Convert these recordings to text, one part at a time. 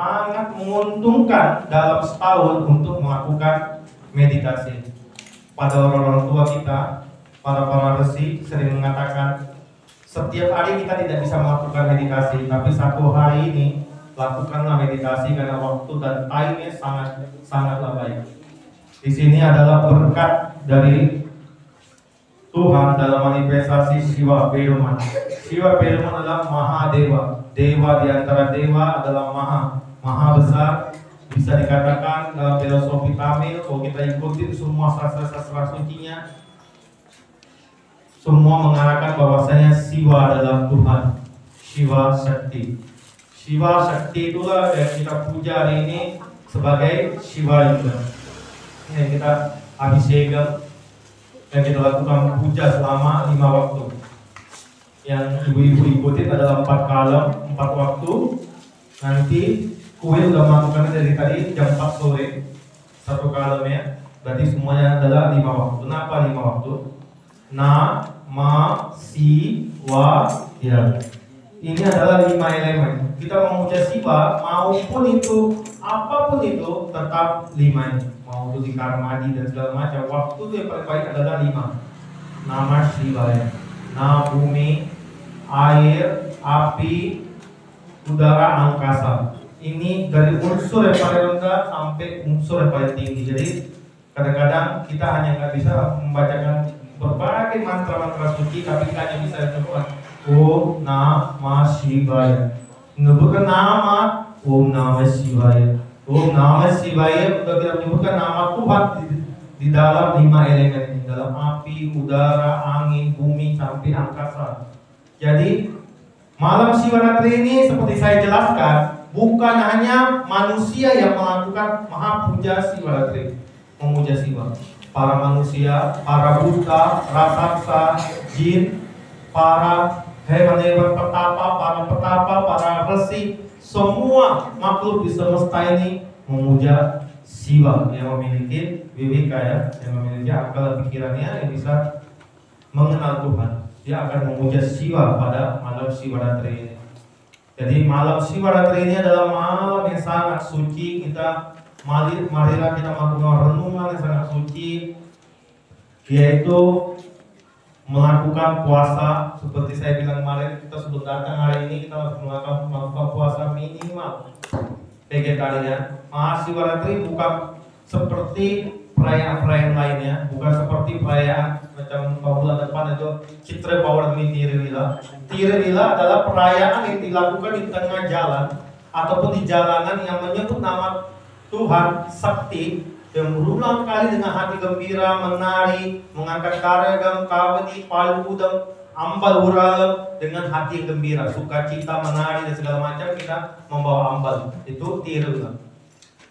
sangat menguntungkan dalam setahun untuk melakukan meditasi. Pada orang-orang tua kita, para resi sering mengatakan setiap hari kita tidak bisa melakukan meditasi, tapi satu hari ini lakukanlah meditasi karena waktu dan time-nya sangatlah baik. Di sini adalah berkat dari Tuhan dalam manifestasi Siwa Peruman. Siwa Peruman adalah Mahadewa. Dewa di antara dewa adalah maha besar. Bisa dikatakan dalam filosofi Tamil, kalau kita ikutin semua sastra-sastra sucinya, semua mengarahkan bahwasanya Siwa adalah Tuhan. Siwa Sakti. Siwa Sakti itulah yang kita puja hari ini sebagai Siwa Yuda. Ini yang kita abhisegam, yang kita lakukan puja selama 5 waktu. Yang ibu-ibu ikutin adalah 4 waktu. Nanti kuil udah melakukannya dari tadi jam 4 sore 1 kalemnya. Berarti semuanya adalah 5 waktu. Kenapa 5 waktu? Na, ma, si, wa, ya. Ini adalah 5 elemen. Kita memuja Siwa maupun itu apapun itu tetap 5 ini. Mau itu di Karmadi dan segala macam. Waktu itu yang paling baik adalah 5. Nama Shivaya. Na, bumi, air, api, udara, angkasa. Ini dari unsur yang paling rendah sampai unsur yang paling tinggi. Jadi kadang-kadang kita hanya nggak bisa membacakan berbagai mantra-mantra suci, tapi kita hanya bisa menyebutkan Om Namah Shivaya. Menyebutkan nama Om Namah Shivaya. Om Namah Shivaya untuk kita menyebutkan nama Tuhan di dalam 5 elemen ini, dalam api, udara, angin, bumi sampai angkasa. Jadi malam Siwaratri ini seperti saya jelaskan, bukan hanya manusia yang melakukan mahapuja Siwaratri, memuja Siwa. Para manusia, para buta, raksasa, jin, para hewan-hewan petapa, para resi, semua makhluk di semesta ini memuja Siwa yang memiliki viveka, yang memiliki akal pikirannya, yang bisa mengenal Tuhan. Dia akan memuja Siwa pada malam Siwaratri ini. Jadi malam Siwaratri ini adalah malam yang sangat suci. Marilah kita melakukan renungan yang sangat suci, yaitu melakukan puasa. Seperti saya bilang kemarin, kita sebelum datang hari ini kita harus melakukan puasa minimal vegetarian. Mahasiwaratri bukan seperti perayaan-perayaan lainnya, bukan seperti perayaan macam bulan depan itu Citra Pawardhani Tiralila. Tiralila adalah perayaan yang dilakukan di tengah jalan ataupun di jalanan yang menyebut nama Tuhan Sakti, yang berulang kali dengan hati gembira menari, mengangkat karagam, kawati, palu udang, ambal uralam dengan hati yang gembira, sukacita, menari dan segala macam, kita membawa ambal. Itu Tiralila.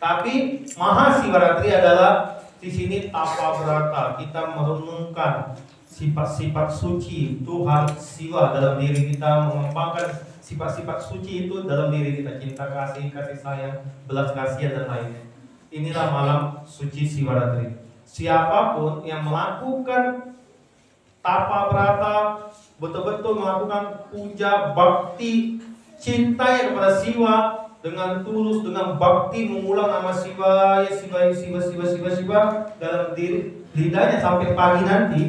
Tapi Mahasiwaratri adalah di sini tapa berata, kita merenungkan sifat-sifat suci Tuhan Siwa dalam diri kita, mengembangkan sifat-sifat suci itu dalam diri kita, cinta kasih, kasih sayang, belas kasihan dan lainnya. Inilah malam suci Siwaratri. Siapapun yang melakukan tapa berata, betul-betul melakukan puja bakti cinta kepada Siwa dengan tulus, dengan bakti mengulang nama Siwa dalam diri lidahnya sampai pagi nanti,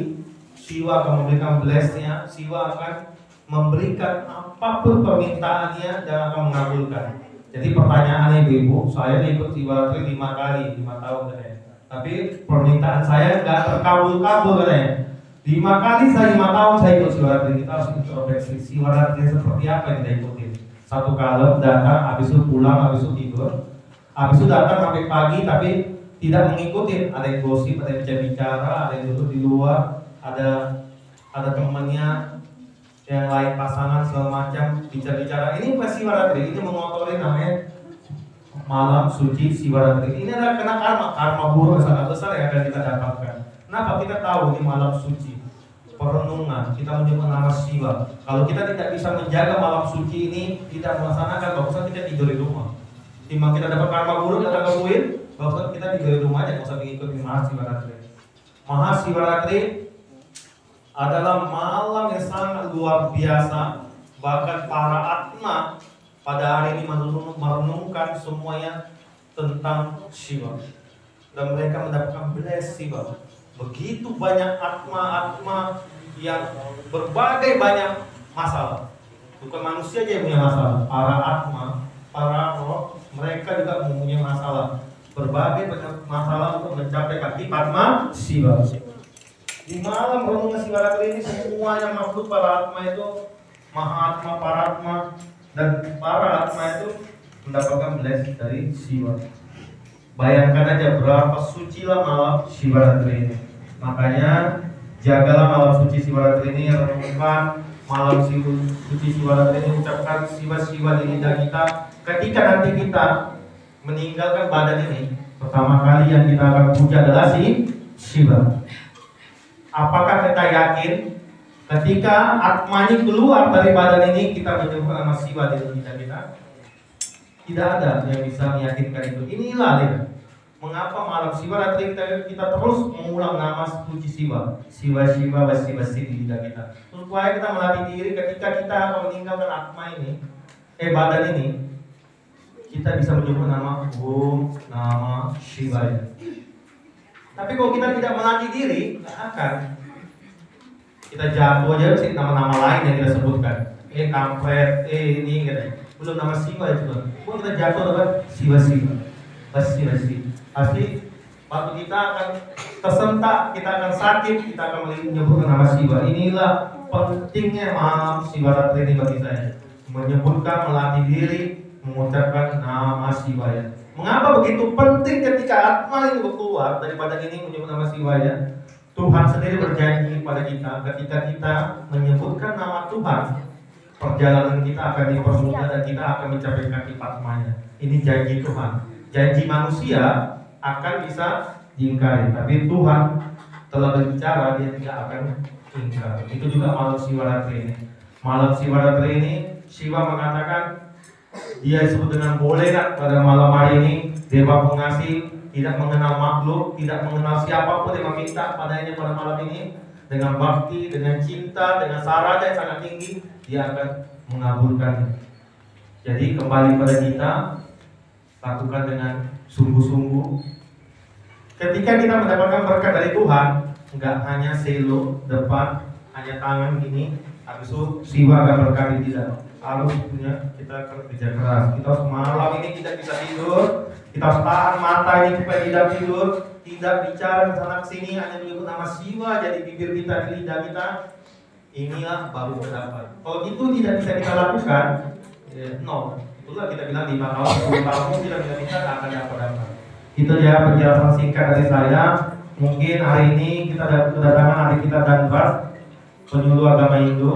Siwa akan memberikan blessnya. Siwa akan memberikan apapun permintaannya dan akan mengabulkan. Jadi pertanyaannya ibu-ibu, saya ikut Siwaratri 5 kali, 5 tahun katanya, tapi permintaan saya nggak terkabul-kabul katanya. 5 kali saya 5 tahun saya ikut Siwaratri. Kita harus introspeksi Siwaratri seperti apa yang kita ikutin. 1 kalem datang, habis itu pulang, habis itu tidur, habis itu datang sampai pagi tapi tidak mengikuti. Ada yang gosip, ada yang bicara, ada yang duduk di luar, ada temannya yang lain pasangan segala macam bicara-bicara. Ini bukan Siwaratri, ini mengotori namanya malam suci Siwaratri. Ini adalah kena karma buruk sangat besar yang akan kita dapatkan. Kenapa kita tahu ini malam suci? Perenungan, kita menyebut nama Siwa. Kalau kita tidak bisa menjaga malam suci ini, tidak melaksanakan, bagusnya kita tidur di rumah. Timbang kita dapat karma buruk datang ke kuil, bagusnya kita tidur di rumah aja, nggak usah mengikuti Mahasiwaratri. Mahasiwaratri adalah malam yang sangat luar biasa. Bahkan para atma pada hari ini merenungkan semuanya tentang Shiva, dan mereka mendapatkan bless Shiva. Begitu banyak atma-atma yang berbagai banyak masalah. Bukan manusia aja yang punya masalah, para atma, para roh, mereka juga mempunyai masalah. Berbagai banyak masalah untuk mencapai kaki Padma Shiva. Di malam renungan Sivaratri ini semuanya makhluk para atma itu, Mahatma, Paratma, dan para atma itu mendapatkan blessing dari Shiva. Bayangkan aja berapa sucilah malam Sivaratri ini. Makanya jagalah malam suci Sivaratri ini, renungkan malam suci Sivaratri ini, ucapkan Shiva di lidah kita. Ketika nanti kita meninggalkan badan ini, pertama kali yang kita akan puja adalah Shiva. Apakah kita yakin ketika atma ini keluar dari badan ini kita menyebut nama Shiva di lidah kita? Tidak ada yang bisa meyakinkan itu. Inilah dia mengapa malam Sivaratri kita terus mengulang nama suci Shiva, Shiva di lidah kita, supaya kita melatih diri ketika kita akan meninggalkan atma ini, badan ini, kita bisa menyebut nama Om Namah Shivaya. Tapi kalau kita tidak melatih diri, nggak akan. Kita jatuh aja sih nama-nama lain yang kita sebutkan. Kampret, ini gitu. Belum nama Shiva itu. Kalau kita jatuh apa? Shiva. Pasti waktu kita akan tersentak, kita akan sakit, kita akan menyebutkan nama Shiva. Inilah pentingnya malam Sivaratri ini bagi saya. Menyebutkan, melatih diri, mengucapkan nama Shivaya. Mengapa begitu penting ketika atma ini keluar dari badan ini menyebut nama Shivaya? Tuhan sendiri berjanji pada kita, ketika kita menyebutkan nama Tuhan, perjalanan kita akan dipermudah dan kita akan mencapai kaki Padmanya. Ini janji Tuhan. Janji manusia akan bisa diingkari, tapi Tuhan telah berbicara, dia tidak akan ingkar. Itu juga malam Sivaratri ini. Malam Sivaratri ini Shiva mengatakan, dia disebut dengan Bolerat pada malam hari ini, Dewa Pengasih, tidak mengenal makhluk, tidak mengenal siapapun yang meminta padanya pada malam ini. Dengan bakti, dengan cinta, dengan sarana yang sangat tinggi, dia akan mengabulkan. Jadi kembali pada kita, lakukan dengan sungguh-sungguh. Ketika kita mendapatkan berkat dari Tuhan, enggak hanya selo depan, hanya tangan gini, habis itu Shiva akan berkati tidak. Harus punya kita kerja keras. Kita harus malam ini tidak bisa tidur, kita harus tahan mata ini supaya tidak tidur, tidak bicara ke sana kesini, hanya menyebut nama Shiva jadi bibir kita, di lidah kita. Inilah baru berdapat. Kalau itu tidak bisa kita lakukan, itulah kita bilang 5 tahun, 10 tahun tidak bisa kita akan dapat. Itu ya penjelasan singkat dari saya. Mungkin hari ini kita kedatangan adik kita Danvas, penyuluh agama Hindu.